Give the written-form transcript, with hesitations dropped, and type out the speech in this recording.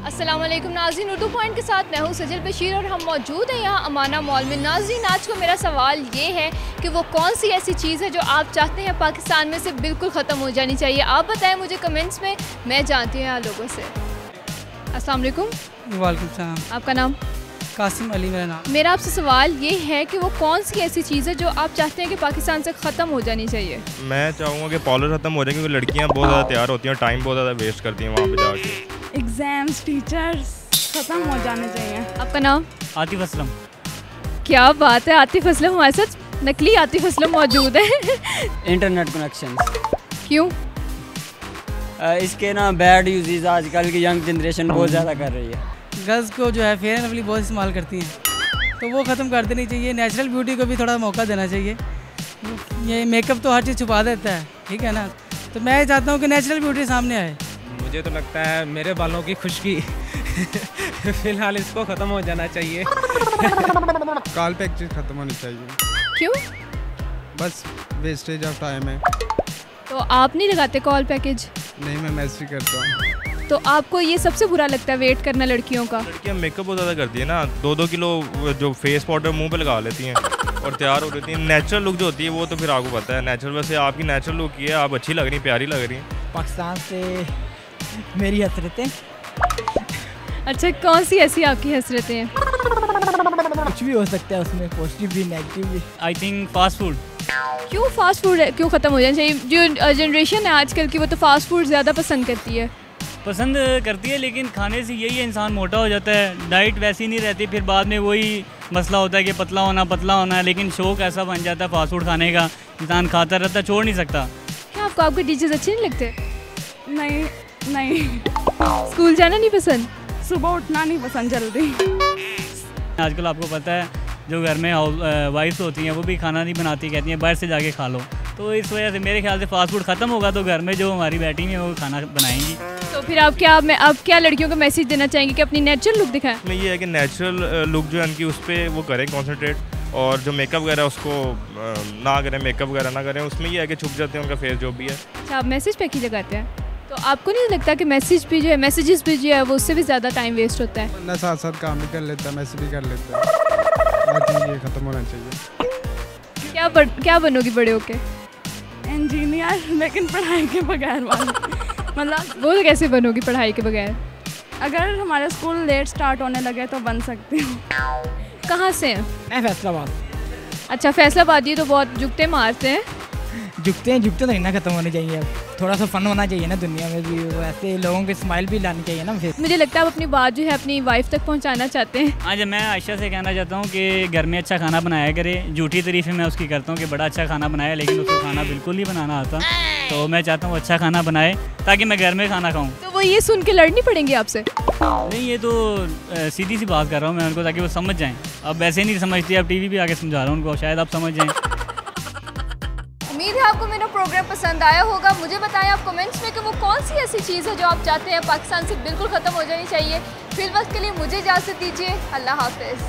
अस्सलाम वालेकुम नाज़रीन, उर्दू पॉइंट के साथ मैं हूँ सजल बशीर और हम मौजूद हैं यहाँ अमाना मॉल में। नाज़रीन, आज को मेरा सवाल ये है कि वो कौन सी ऐसी चीज़ है जो आप चाहते हैं पाकिस्तान में से बिल्कुल ख़त्म हो जानी चाहिए। आप बताएं मुझे कमेंट्स में, मैं जानती हूँ यहाँ लोगों से। अस्सलाम वालेकुम। वालेकुम सलाम। आपका नाम? कासिम अली मेरा नाम। मेरा आपसे सवाल ये है कि वो कौन सी ऐसी चीज़ है जो आप चाहते हैं कि पाकिस्तान से ख़त्म हो जानी चाहिए। मैं चाहूँगा कि पॉलर ख़त्म हो जाए, क्योंकि लड़कियाँ बहुत ज़्यादा तैयार होती हैं, टाइम बहुत ज़्यादा वेस्ट करती हैं वहाँ पे जाके। एग्ज़ाम्स, टीचर्स ख़त्म हो जाने चाहिए। आपका नाम? आतिफ असलम। क्या बात है, आतिफ असलम हमारे साथ नकली आतिफ असलम मौजूद है। Internet connections. क्यों? इसके ना बैड यूजेस आजकल की यंग जनरेशन बहुत ज़्यादा कर रही है। गर्ल्स को जो है फेयर एंड लवली बहुत इस्तेमाल करती हैं, तो वो ख़त्म कर देनी चाहिए। नेचुरल ब्यूटी को भी थोड़ा मौका देना चाहिए। ये मेकअप तो हर चीज़ छुपा देता है, ठीक है ना। तो मैं चाहता हूँ कि नेचुरल ब्यूटी सामने आए। मुझे तो लगता है मेरे बालों की खुशकी फ़िलहाल इसको ख़त्म हो जाना चाहिए। काल पे एक चीज़ ख़त्म होनी चाहिए। क्यों? बस वेस्टेज ऑफ टाइम है। तो आप नहीं लगाते कॉल पैकेज? नहीं, मैं मैसेज करता हूँ। तो आपको ये सबसे बुरा लगता है वेट करना लड़कियों का? लड़कियाँ मेकअप बहुत ज़्यादा करती है ना, 2-2 किलो जो फेस पाउडर मुंह पे लगा लेती हैं और तैयार हो जाती हैं। नेचुरल लुक जो होती है वो तो फिर आपको पता है, नेचुरल वैसे आपकी नेचुरल लुक ही है, आप अच्छी लग रही हैं, प्यारी लग रही हैं। पाकिस्तान से मेरी हसरतें। अच्छा, कौन सी ऐसी आपकी हसरतें हैं? कुछ भी हो सकता है उसमें, पॉजिटिव भी नेगेटिव भी। I think fast food. क्यों फास्ट फूड क्यों ख़त्म हो जाना चाहिए? जो जनरेशन है आजकल की वो तो फास्ट फूड ज़्यादा पसंद करती है। पसंद करती है, लेकिन खाने से यही है इंसान मोटा हो जाता है, डाइट वैसी नहीं रहती, फिर बाद में वही मसला होता है कि पतला होना है। लेकिन शौक ऐसा बन जाता है फास्ट फूड खाने का, इंसान खाता रहता है, छोड़ नहीं सकता। क्या आपको आपके टीचर्स अच्छे नहीं लगते? नहीं, स्कूल जाना नहीं पसंद? सुबह उठना नहीं पसंद जल्दी। आजकल आपको पता है जो घर में वाइफ्स होती हैं वो भी खाना नहीं बनाती, कहती हैं बाहर से जाके खा लो। तो इस वजह से मेरे ख्याल से फास्ट फूड ख़त्म होगा तो घर में जो हमारी बैठी हैं वो खाना बनाएंगी। तो फिर आप क्या लड़कियों को मैसेज देना चाहेंगे कि अपनी नेचुरल लुक दिखाएं? इसमें ये है कि नेचुरल लुक जो है उनकी उस पर वो करें कॉन्सेंट्रेट, और जो मेकअप वगैरह उसको ना करें, मेकअप वगैरह ना करें। उसमें ये है कि छुप जाते हैं उनका फेस जो भी है। अच्छा, आप मैसेज पे ही लगाते हैं, तो आपको नहीं लगता कि मैसेजेस भी जो है वो उससे भी ज़्यादा टाइम वेस्ट होता है? वरना साथ साथ काम भी कर लेता है, मैसेज भी कर लेता है। ये ख़त्म होना चाहिए। क्या बनोगी बड़े होके? इंजीनियर, लेकिन पढ़ाई के बगैर वाला। मतलब वो तो कैसे बनोगी पढ़ाई के बगैर? अगर हमारा स्कूल लेट स्टार्ट होने लगे तो बन सकती हूँ। कहाँ से हैं? मैं फैसलाबाद। अच्छा, फैसलाबाद। ये तो बहुत जुगते मारते हैं। झुकते तो नहीं ना ख़त्म होने चाहिए। थोड़ा सा फन होना चाहिए ना दुनिया में भी, वैसे लोगों की स्माइल भी लानी चाहिए ना। फिर मुझे लगता है आप अपनी बात जो है अपनी वाइफ तक पहुंचाना चाहते हैं। आज मैं आयशा से कहना चाहता हूँ कि घर में अच्छा खाना बनाया करे। झूठी तारीफ़ें मैं उसकी करता हूँ कि बड़ा अच्छा खाना बनाया, लेकिन उसको खाना बिल्कुल नहीं बनाना आता। तो मैं चाहता हूँ अच्छा खाना बनाए ताकि मैं घर में खाना खाऊँ। तो वो ये सुन के लड़नी पड़ेंगी आपसे? नहीं, ये तो सीधी सी बात कर रहा हूँ मैं उनको, ताकि वो समझ जाएँ। अब वैसे नहीं समझती, अब टीवी भी आके समझा रहा हूँ उनको, शायद आप समझ जाएँ। उम्मीद है आपको मेरा प्रोग्राम पसंद आया होगा। मुझे बताएं आप कमेंट्स में कि वो कौन सी ऐसी चीज़ है जो आप चाहते हैं पाकिस्तान से बिल्कुल ख़त्म हो जानी चाहिए। फिर वक्त के लिए मुझे इजाज़त दीजिए। अल्लाह हाफिज़।